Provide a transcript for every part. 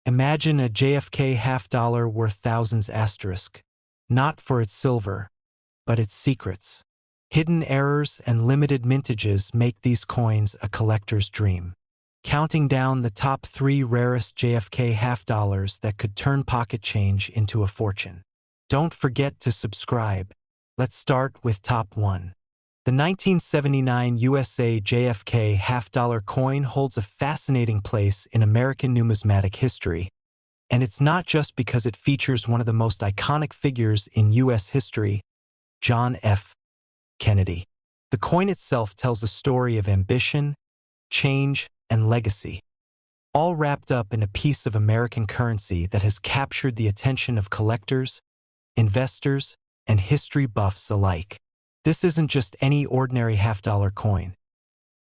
Imagine a JFK half-dollar worth thousands asterisk, not for its silver, but its secrets. Hidden errors and limited mintages make these coins a collector's dream. Counting down the top 3 rarest JFK half-dollars that could turn pocket change into a fortune. Don't forget to subscribe. Let's start with top 1. The 1979 USA JFK half-dollar coin holds a fascinating place in American numismatic history. And it's not just because it features one of the most iconic figures in U.S. history, John F. Kennedy. The coin itself tells a story of ambition, change, and legacy, all wrapped up in a piece of American currency that has captured the attention of collectors, investors, and history buffs alike. This isn't just any ordinary half-dollar coin.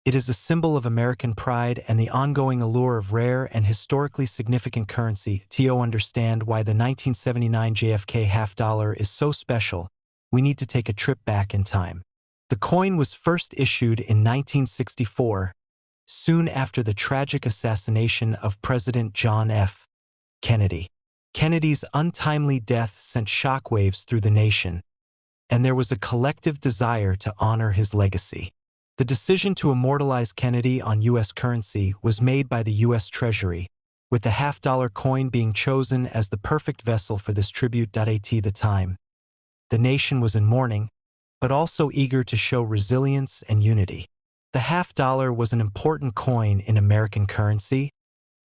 It is a symbol of American pride and the ongoing allure of rare and historically significant currency. To understand why the 1979 JFK half-dollar is so special, we need to take a trip back in time. The coin was first issued in 1964, soon after the tragic assassination of President John F. Kennedy. Kennedy's untimely death sent shockwaves through the nation, and there was a collective desire to honor his legacy. The decision to immortalize Kennedy on U.S. currency was made by the U.S. Treasury, with the half-dollar coin being chosen as the perfect vessel for this tribute. At the time, the nation was in mourning, but also eager to show resilience and unity. The half-dollar was an important coin in American currency,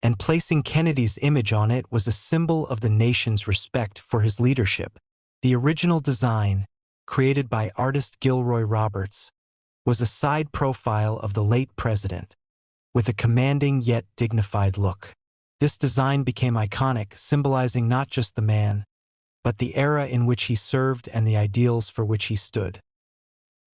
and placing Kennedy's image on it was a symbol of the nation's respect for his leadership. The original design, created by artist Gilroy Roberts, was a side profile of the late president, with a commanding yet dignified look. This design became iconic, symbolizing not just the man, but the era in which he served and the ideals for which he stood.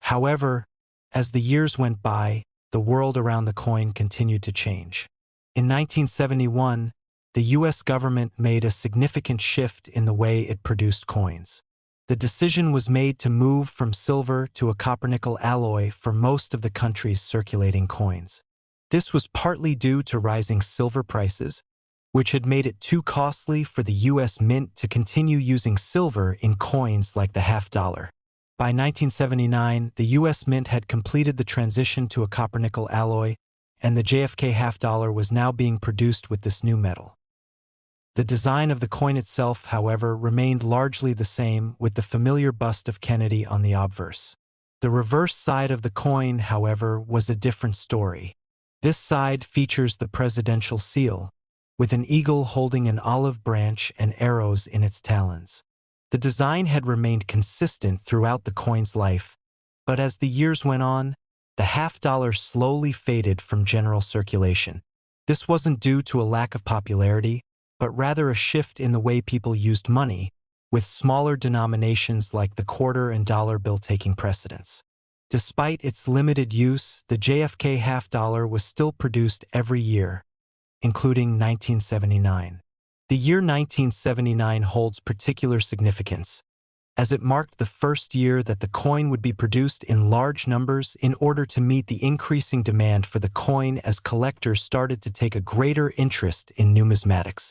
However, as the years went by, the world around the coin continued to change. In 1971, the U.S. government made a significant shift in the way it produced coins. The decision was made to move from silver to a copper-nickel alloy for most of the country's circulating coins. This was partly due to rising silver prices, which had made it too costly for the U.S. Mint to continue using silver in coins like the half-dollar. By 1979, the U.S. Mint had completed the transition to a copper-nickel alloy, and the JFK half-dollar was now being produced with this new metal. The design of the coin itself, however, remained largely the same, with the familiar bust of Kennedy on the obverse. The reverse side of the coin, however, was a different story. This side features the presidential seal, with an eagle holding an olive branch and arrows in its talons. The design had remained consistent throughout the coin's life, but as the years went on, the half-dollar slowly faded from general circulation. This wasn't due to a lack of popularity, but rather a shift in the way people used money, with smaller denominations like the quarter and dollar bill taking precedence. Despite its limited use, the JFK half-dollar was still produced every year, including 1979. The year 1979 holds particular significance, as it marked the first year that the coin would be produced in large numbers in order to meet the increasing demand for the coin as collectors started to take a greater interest in numismatics.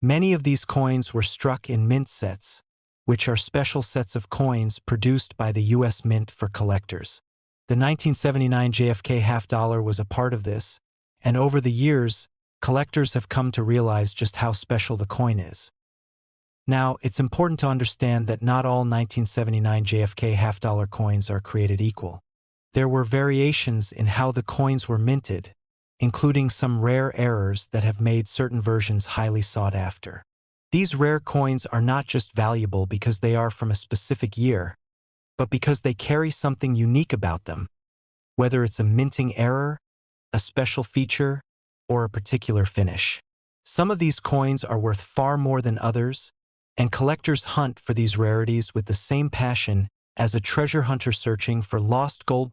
Many of these coins were struck in mint sets, which are special sets of coins produced by the U.S. Mint for collectors. The 1979 JFK half-dollar was a part of this, and over the years, collectors have come to realize just how special the coin is. Now, it's important to understand that not all 1979 JFK half-dollar coins are created equal. There were variations in how the coins were minted, including some rare errors that have made certain versions highly sought after. These rare coins are not just valuable because they are from a specific year, but because they carry something unique about them, whether it's a minting error, a special feature, or a particular finish. Some of these coins are worth far more than others, and collectors hunt for these rarities with the same passion as a treasure hunter searching for lost gold.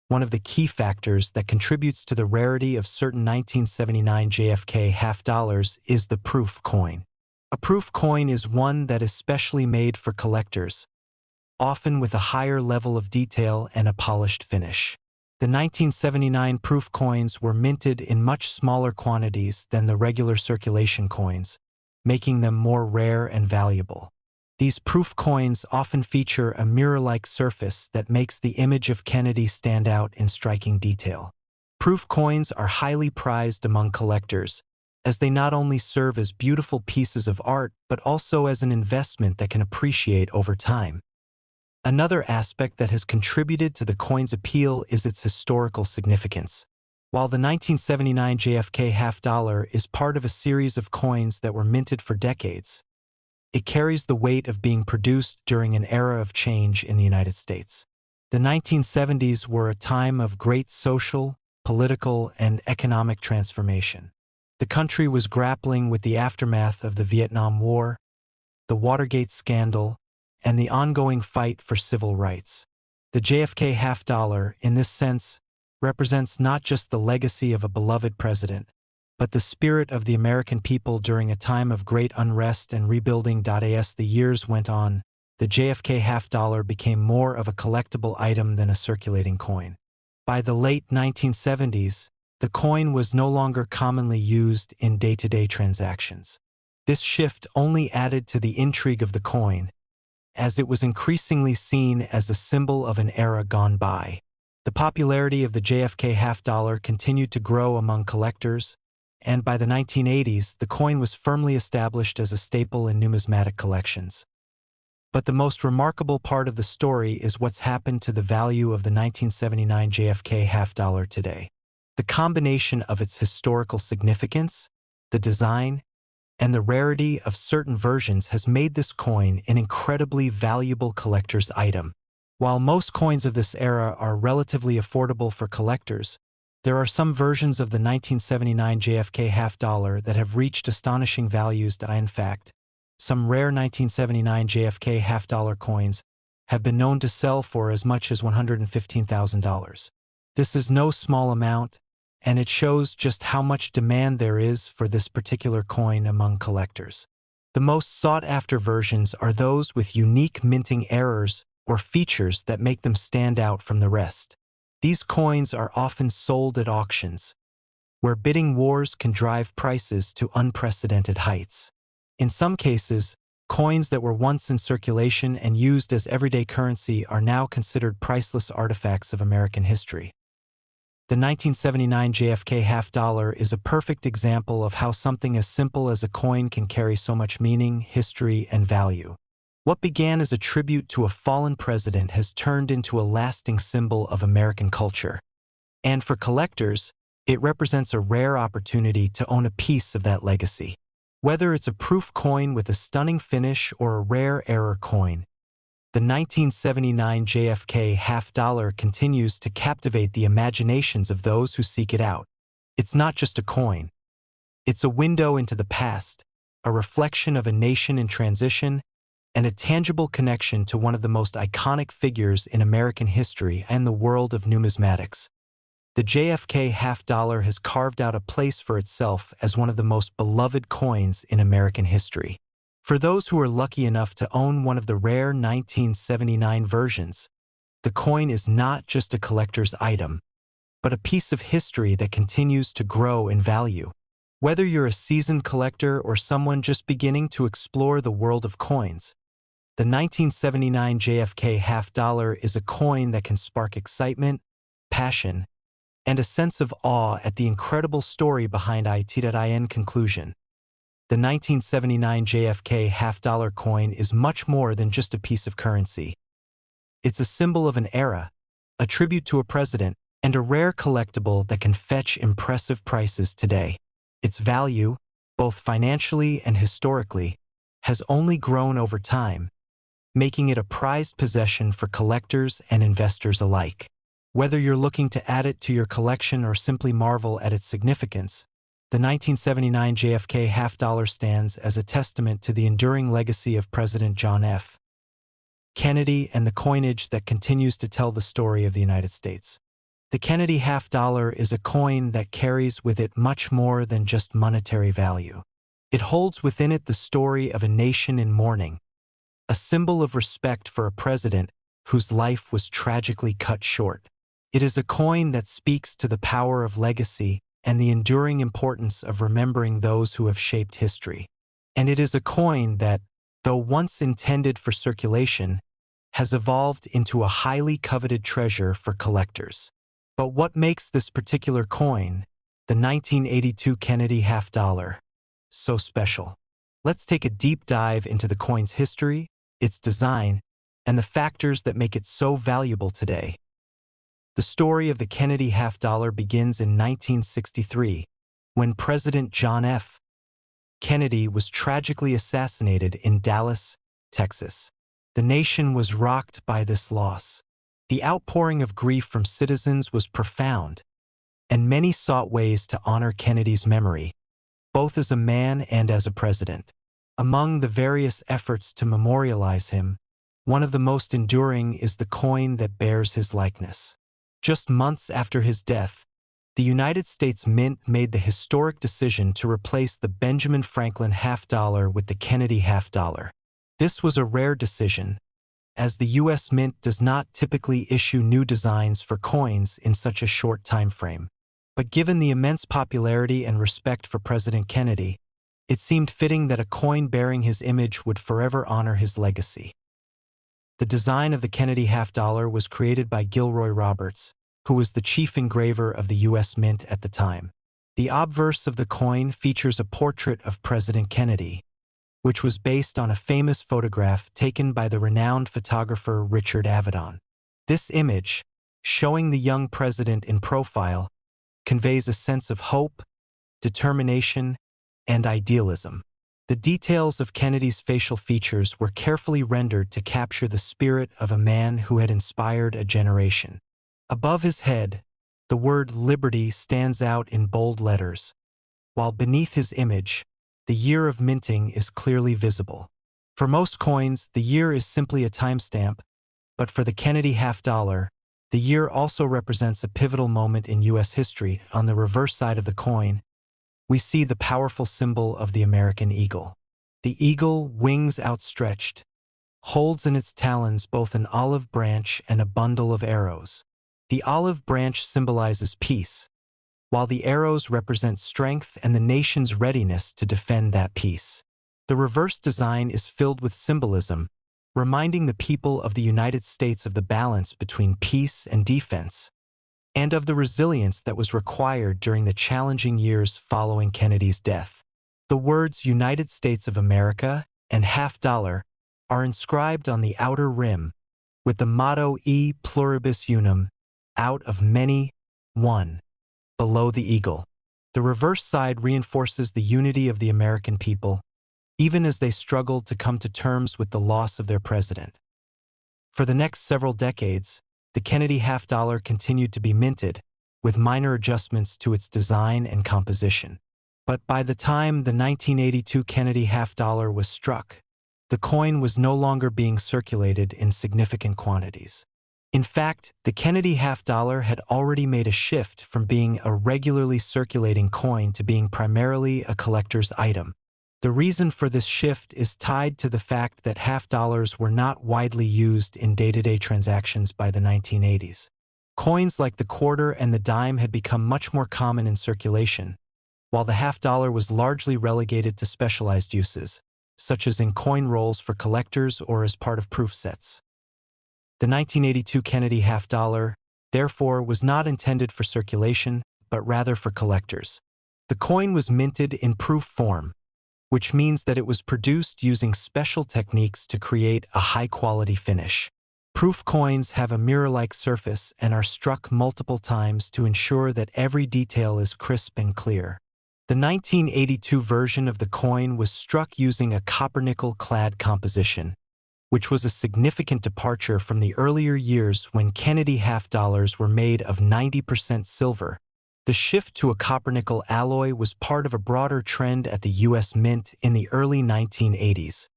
One of the key factors that contributes to the rarity of certain 1979 JFK half-dollars is the proof coin. A proof coin is one that is specially made for collectors, often with a higher level of detail and a polished finish. The 1979 proof coins were minted in much smaller quantities than the regular circulation coins, making them more rare and valuable. These proof coins often feature a mirror-like surface that makes the image of Kennedy stand out in striking detail. Proof coins are highly prized among collectors, as they not only serve as beautiful pieces of art but also as an investment that can appreciate over time. Another aspect that has contributed to the coin's appeal is its historical significance. While the 1979 JFK half-dollar is part of a series of coins that were minted for decades, it carries the weight of being produced during an era of change in the United States. The 1970s were a time of great social, political, and economic transformation. The country was grappling with the aftermath of the Vietnam War, the Watergate scandal, and the ongoing fight for civil rights. The JFK half-dollar, in this sense, represents not just the legacy of a beloved president, but the spirit of the American people during a time of great unrest and rebuilding. As the years went on, the JFK half-dollar became more of a collectible item than a circulating coin. By the late 1970s, the coin was no longer commonly used in day-to-day transactions. This shift only added to the intrigue of the coin, as it was increasingly seen as a symbol of an era gone by. The popularity of the JFK half-dollar continued to grow among collectors, and by the 1980s, the coin was firmly established as a staple in numismatic collections. But the most remarkable part of the story is what's happened to the value of the 1979 JFK half-dollar today. The combination of its historical significance, the design, and the rarity of certain versions has made this coin an incredibly valuable collector's item. While most coins of this era are relatively affordable for collectors, there are some versions of the 1979 JFK half-dollar that have reached astonishing values. In fact, some rare 1979 JFK half-dollar coins have been known to sell for as much as $115,000. This is no small amount, and it shows just how much demand there is for this particular coin among collectors. The most sought-after versions are those with unique minting errors or features that make them stand out from the rest. These coins are often sold at auctions, where bidding wars can drive prices to unprecedented heights. In some cases, coins that were once in circulation and used as everyday currency are now considered priceless artifacts of American history. The 1979 JFK half-dollar is a perfect example of how something as simple as a coin can carry so much meaning, history, and value. What began as a tribute to a fallen president has turned into a lasting symbol of American culture. And for collectors, it represents a rare opportunity to own a piece of that legacy. Whether it's a proof coin with a stunning finish or a rare error coin, the 1979 JFK half-dollar continues to captivate the imaginations of those who seek it out. It's not just a coin. It's a window into the past, a reflection of a nation in transition, and a tangible connection to one of the most iconic figures in American history and the world of numismatics. The JFK half-dollar has carved out a place for itself as one of the most beloved coins in American history. For those who are lucky enough to own one of the rare 1979 versions, the coin is not just a collector's item, but a piece of history that continues to grow in value. Whether you're a seasoned collector or someone just beginning to explore the world of coins, the 1979 JFK half-dollar is a coin that can spark excitement, passion, and a sense of awe at the incredible story behind it. In conclusion, the 1979 JFK half-dollar coin is much more than just a piece of currency. It's a symbol of an era, a tribute to a president, and a rare collectible that can fetch impressive prices today. Its value, both financially and historically, has only grown over time, making it a prized possession for collectors and investors alike. Whether you're looking to add it to your collection or simply marvel at its significance, the 1979 JFK half-dollar stands as a testament to the enduring legacy of President John F. Kennedy and the coinage that continues to tell the story of the United States. The Kennedy half-dollar is a coin that carries with it much more than just monetary value. It holds within it the story of a nation in mourning, a symbol of respect for a president whose life was tragically cut short. It is a coin that speaks to the power of legacy and the enduring importance of remembering those who have shaped history. And it is a coin that, though once intended for circulation, has evolved into a highly coveted treasure for collectors. But what makes this particular coin, the 1982 Kennedy half dollar, so special? Let's take a deep dive into the coin's history, its design, and the factors that make it so valuable today. The story of the Kennedy half dollar begins in 1963, when President John F. Kennedy was tragically assassinated in Dallas, Texas. The nation was rocked by this loss. The outpouring of grief from citizens was profound, and many sought ways to honor Kennedy's memory, both as a man and as a president. Among the various efforts to memorialize him, one of the most enduring is the coin that bears his likeness. Just months after his death, the United States Mint made the historic decision to replace the Benjamin Franklin half dollar with the Kennedy half dollar. This was a rare decision, as the U.S. Mint does not typically issue new designs for coins in such a short time frame. But given the immense popularity and respect for President Kennedy, it seemed fitting that a coin bearing his image would forever honor his legacy. The design of the Kennedy half dollar was created by Gilroy Roberts, who was the chief engraver of the U.S. Mint at the time. The obverse of the coin features a portrait of President Kennedy, which was based on a famous photograph taken by the renowned photographer Richard Avedon. This image, showing the young president in profile, conveys a sense of hope, determination, and idealism. The details of Kennedy's facial features were carefully rendered to capture the spirit of a man who had inspired a generation. Above his head, the word Liberty stands out in bold letters, while beneath his image, the year of minting is clearly visible. For most coins, the year is simply a timestamp, but for the Kennedy half dollar, the year also represents a pivotal moment in U.S. history. On the reverse side of the coin, we see the powerful symbol of the American eagle. The eagle, wings outstretched, holds in its talons both an olive branch and a bundle of arrows. The olive branch symbolizes peace, while the arrows represent strength and the nation's readiness to defend that peace. The reverse design is filled with symbolism, reminding the people of the United States of the balance between peace and defense, and of the resilience that was required during the challenging years following Kennedy's death. The words United States of America and half dollar are inscribed on the outer rim, with the motto E pluribus unum, out of many, one, below the eagle. The reverse side reinforces the unity of the American people, even as they struggled to come to terms with the loss of their president. For the next several decades, the Kennedy half dollar continued to be minted, with minor adjustments to its design and composition. But by the time the 1982 Kennedy half dollar was struck, the coin was no longer being circulated in significant quantities. In fact, the Kennedy half dollar had already made a shift from being a regularly circulating coin to being primarily a collector's item. The reason for this shift is tied to the fact that half dollars were not widely used in day-to-day transactions by the 1980s. Coins like the quarter and the dime had become much more common in circulation, while the half dollar was largely relegated to specialized uses, such as in coin rolls for collectors or as part of proof sets. The 1982 Kennedy half dollar, therefore, was not intended for circulation, but rather for collectors. The coin was minted in proof form, which means that it was produced using special techniques to create a high-quality finish. Proof coins have a mirror-like surface and are struck multiple times to ensure that every detail is crisp and clear. The 1982 version of the coin was struck using a copper-nickel-clad composition, which was a significant departure from the earlier years when Kennedy half dollars were made of 90% silver. The shift to a copper-nickel alloy was part of a broader trend at the U.S. Mint in the early 1980s,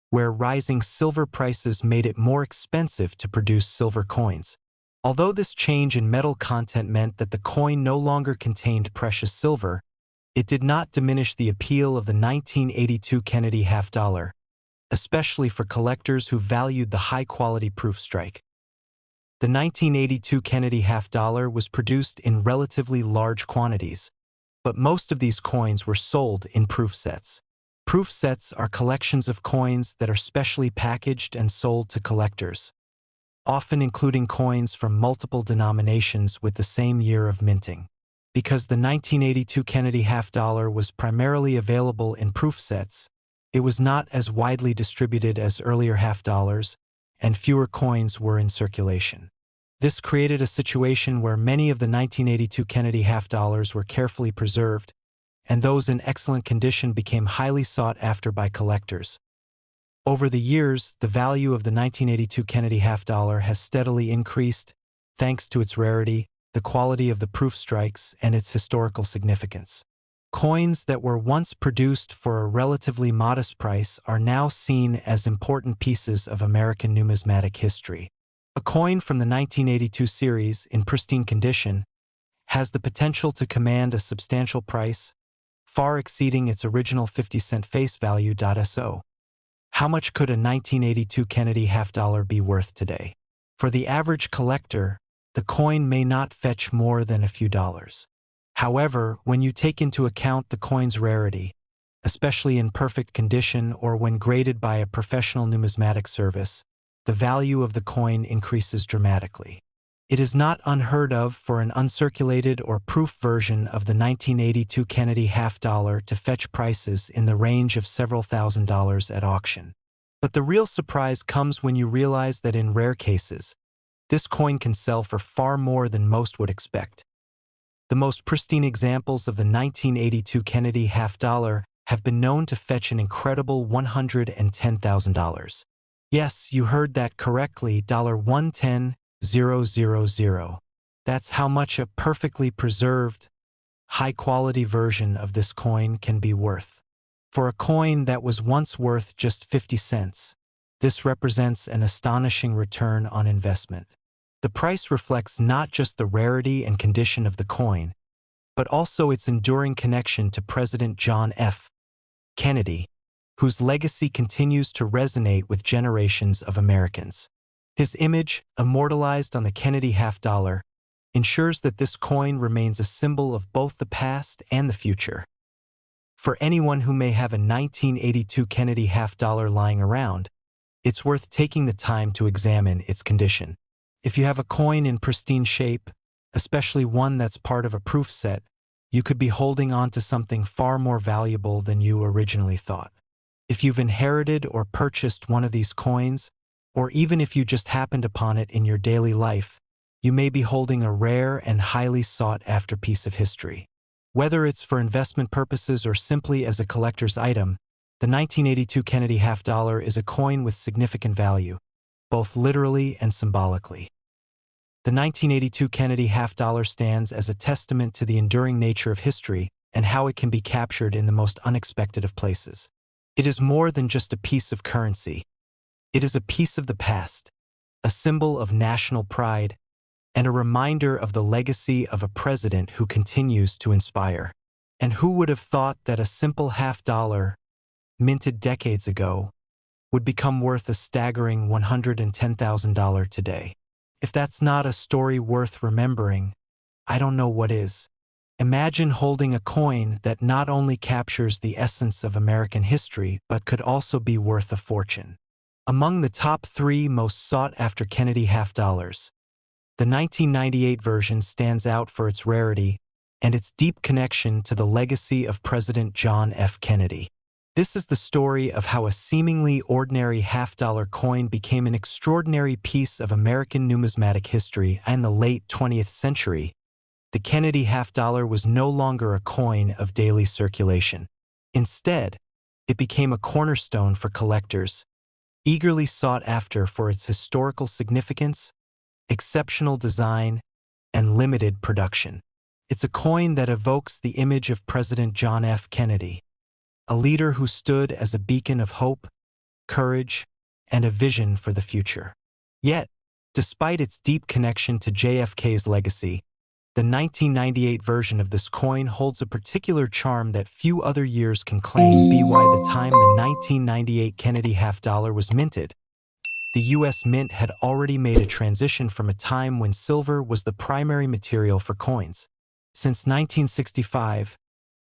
where rising silver prices made it more expensive to produce silver coins. Although this change in metal content meant that the coin no longer contained precious silver, it did not diminish the appeal of the 1982 Kennedy half dollar, especially for collectors who valued the high-quality proof strike. The 1982 Kennedy half-dollar was produced in relatively large quantities, but most of these coins were sold in proof sets. Proof sets are collections of coins that are specially packaged and sold to collectors, often including coins from multiple denominations with the same year of minting. Because the 1982 Kennedy half-dollar was primarily available in proof sets, it was not as widely distributed as earlier half-dollars, and fewer coins were in circulation. This created a situation where many of the 1982 Kennedy half-dollars were carefully preserved, and those in excellent condition became highly sought after by collectors. Over the years, the value of the 1982 Kennedy half-dollar has steadily increased, thanks to its rarity, the quality of the proof strikes, and its historical significance. Coins that were once produced for a relatively modest price are now seen as important pieces of American numismatic history. A coin from the 1982 series, in pristine condition, has the potential to command a substantial price, far exceeding its original 50-cent face value. So, how much could a 1982 Kennedy half-dollar be worth today? For the average collector, the coin may not fetch more than a few dollars. However, when you take into account the coin's rarity, especially in perfect condition or when graded by a professional numismatic service, the value of the coin increases dramatically. It is not unheard of for an uncirculated or proof version of the 1982 Kennedy half-dollar to fetch prices in the range of several $1,000s at auction. But the real surprise comes when you realize that in rare cases, this coin can sell for far more than most would expect. The most pristine examples of the 1982 Kennedy half-dollar have been known to fetch an incredible $110,000. Yes, you heard that correctly, $110,000. That's how much a perfectly preserved, high-quality version of this coin can be worth. For a coin that was once worth just 50 cents, this represents an astonishing return on investment. The price reflects not just the rarity and condition of the coin, but also its enduring connection to President John F. Kennedy, whose legacy continues to resonate with generations of Americans. His image, immortalized on the Kennedy half-dollar, ensures that this coin remains a symbol of both the past and the future. For anyone who may have a 1982 Kennedy half-dollar lying around, it's worth taking the time to examine its condition. If you have a coin in pristine shape, especially one that's part of a proof set, you could be holding on to something far more valuable than you originally thought. If you've inherited or purchased one of these coins, or even if you just happened upon it in your daily life, you may be holding a rare and highly sought-after piece of history. Whether it's for investment purposes or simply as a collector's item, the 1982 Kennedy half-dollar is a coin with significant value, both literally and symbolically. The 1982 Kennedy half-dollar stands as a testament to the enduring nature of history and how it can be captured in the most unexpected of places. It is more than just a piece of currency. It is a piece of the past, a symbol of national pride, and a reminder of the legacy of a president who continues to inspire. And who would have thought that a simple half-dollar, minted decades ago, would become worth a staggering $110,000 today? If that's not a story worth remembering, I don't know what is. Imagine holding a coin that not only captures the essence of American history but could also be worth a fortune. Among the top 3 most sought-after Kennedy half-dollars, the 1998 version stands out for its rarity and its deep connection to the legacy of President John F. Kennedy. This is the story of how a seemingly ordinary half-dollar coin became an extraordinary piece of American numismatic history. In the late 20th century, the Kennedy half-dollar was no longer a coin of daily circulation. Instead, it became a cornerstone for collectors, eagerly sought after for its historical significance, exceptional design, and limited production. It's a coin that evokes the image of President John F. Kennedy, a leader who stood as a beacon of hope, courage, and a vision for the future. Yet, despite its deep connection to JFK's legacy, the 1998 version of this coin holds a particular charm that few other years can claim. By the time the 1998 Kennedy half-dollar was minted, the U.S. Mint had already made a transition from a time when silver was the primary material for coins. Since 1965,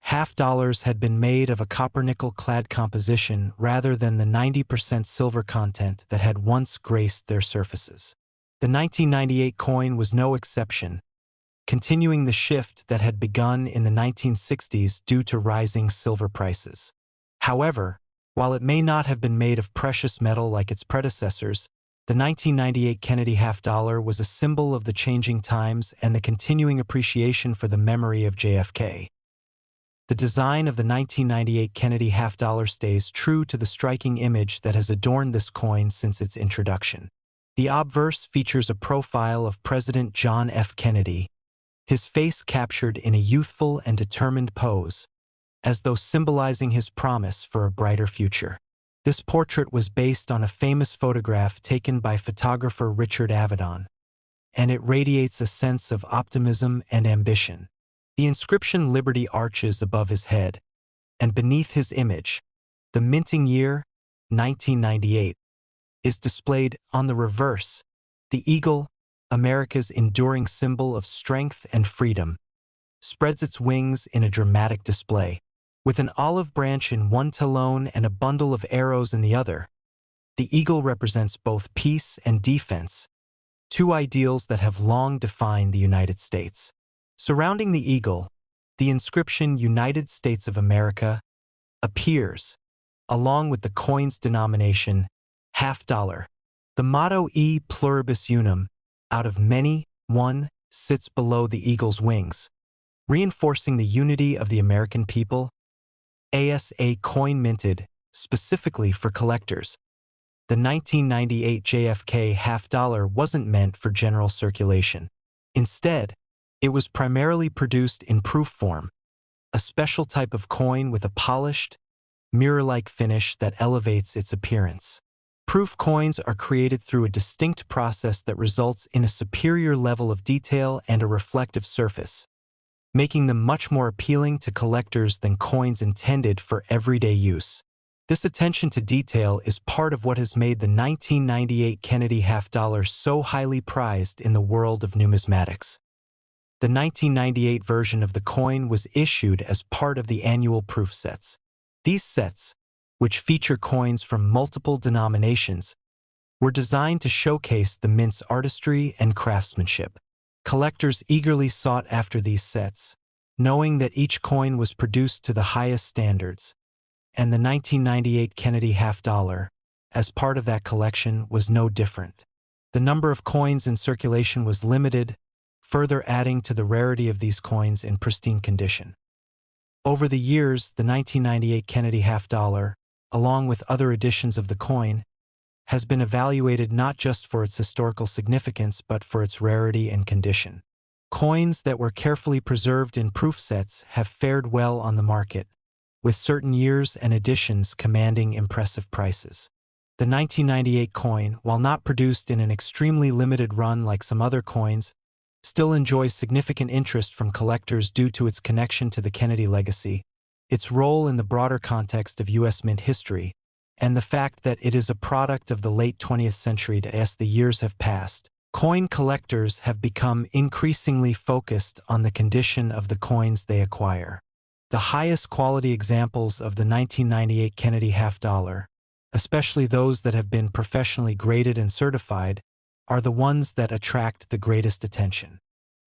half dollars had been made of a copper-nickel-clad composition rather than the 90% silver content that had once graced their surfaces. The 1998 coin was no exception, continuing the shift that had begun in the 1960s due to rising silver prices. However, while it may not have been made of precious metal like its predecessors, the 1998 Kennedy half dollar was a symbol of the changing times and the continuing appreciation for the memory of JFK. The design of the 1998 Kennedy half dollar stays true to the striking image that has adorned this coin since its introduction. The obverse features a profile of President John F. Kennedy, his face captured in a youthful and determined pose, as though symbolizing his promise for a brighter future. This portrait was based on a famous photograph taken by photographer Richard Avedon, and it radiates a sense of optimism and ambition. The inscription Liberty arches above his head, and beneath his image, the minting year, 1998, is displayed on the reverse. The eagle, America's enduring symbol of strength and freedom, spreads its wings in a dramatic display. With an olive branch in one talon and a bundle of arrows in the other, the eagle represents both peace and defense, two ideals that have long defined the United States. Surrounding the eagle, the inscription United States of America appears, along with the coin's denomination, half dollar. The motto E pluribus unum, out of many, one, sits below the eagle's wings, reinforcing the unity of the American people. ASA coin minted specifically for collectors. The 1998 JFK half dollar wasn't meant for general circulation. Instead, it was primarily produced in proof form, a special type of coin with a polished, mirror-like finish that elevates its appearance. Proof coins are created through a distinct process that results in a superior level of detail and a reflective surface, making them much more appealing to collectors than coins intended for everyday use. This attention to detail is part of what has made the 1998 Kennedy half dollar so highly prized in the world of numismatics. The 1998 version of the coin was issued as part of the annual proof sets. These sets, which feature coins from multiple denominations, were designed to showcase the mint's artistry and craftsmanship. Collectors eagerly sought after these sets, knowing that each coin was produced to the highest standards, and the 1998 Kennedy half dollar, as part of that collection, was no different. The number of coins in circulation was limited, further adding to the rarity of these coins in pristine condition. Over the years, the 1998 Kennedy half dollar, along with other editions of the coin, has been evaluated not just for its historical significance but for its rarity and condition. Coins that were carefully preserved in proof sets have fared well on the market, with certain years and editions commanding impressive prices. The 1998 coin, while not produced in an extremely limited run like some other coins, still enjoys significant interest from collectors due to its connection to the Kennedy legacy, its role in the broader context of U.S. mint history, and the fact that it is a product of the late 20th century. As the years have passed, coin collectors have become increasingly focused on the condition of the coins they acquire. The highest quality examples of the 1998 Kennedy half dollar, especially those that have been professionally graded and certified, are the ones that attract the greatest attention.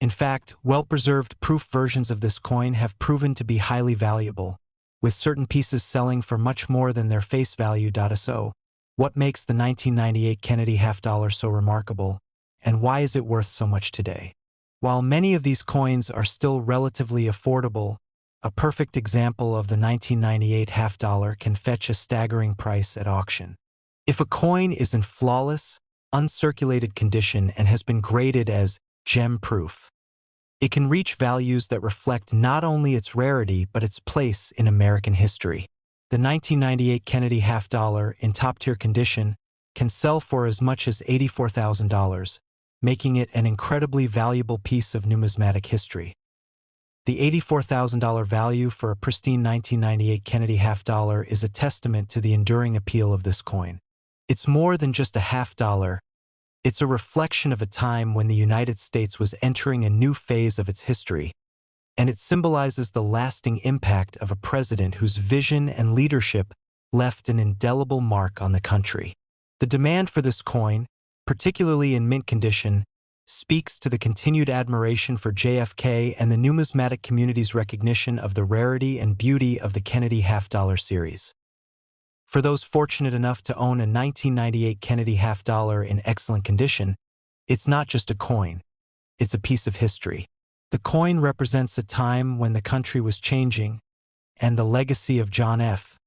In fact, well-preserved proof versions of this coin have proven to be highly valuable, with certain pieces selling for much more than their face value. So, what makes the 1998 Kennedy half dollar so remarkable, and why is it worth so much today? While many of these coins are still relatively affordable, a perfect example of the 1998 half dollar can fetch a staggering price at auction. If a coin is in flawless, uncirculated condition and has been graded as gem-proof, it can reach values that reflect not only its rarity but its place in American history. The 1998 Kennedy half dollar, in top-tier condition, can sell for as much as $84,000, making it an incredibly valuable piece of numismatic history. The $84,000 value for a pristine 1998 Kennedy half dollar is a testament to the enduring appeal of this coin. It's more than just a half-dollar. It's a reflection of a time when the United States was entering a new phase of its history, and it symbolizes the lasting impact of a president whose vision and leadership left an indelible mark on the country. The demand for this coin, particularly in mint condition, speaks to the continued admiration for JFK and the numismatic community's recognition of the rarity and beauty of the Kennedy half-dollar series. For those fortunate enough to own a 1998 Kennedy half-dollar in excellent condition, it's not just a coin, it's a piece of history. The coin represents a time when the country was changing, and the legacy of John F.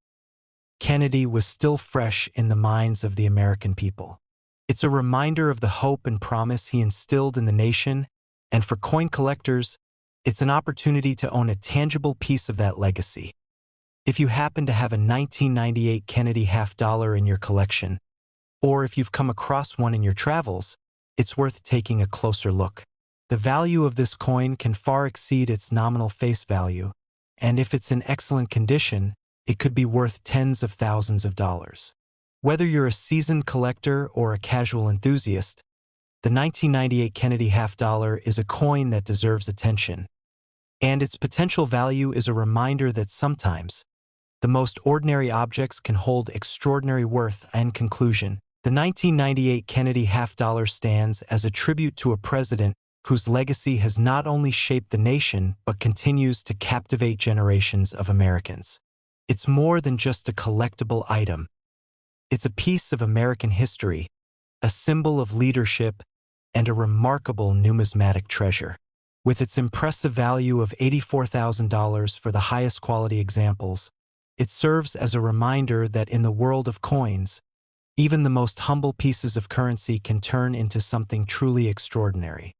Kennedy was still fresh in the minds of the American people. It's a reminder of the hope and promise he instilled in the nation, and for coin collectors, it's an opportunity to own a tangible piece of that legacy. If you happen to have a 1998 Kennedy half-dollar in your collection, or if you've come across one in your travels, it's worth taking a closer look. The value of this coin can far exceed its nominal face value, and if it's in excellent condition, it could be worth tens of thousands of dollars. Whether you're a seasoned collector or a casual enthusiast, the 1998 Kennedy half-dollar is a coin that deserves attention, and its potential value is a reminder that sometimes the most ordinary objects can hold extraordinary worth. And conclusion, the 1998 Kennedy half-dollar stands as a tribute to a president whose legacy has not only shaped the nation but continues to captivate generations of Americans. It's more than just a collectible item. It's a piece of American history, a symbol of leadership, and a remarkable numismatic treasure. With its impressive value of $84,000 for the highest quality examples, it serves as a reminder that in the world of coins, even the most humble pieces of currency can turn into something truly extraordinary.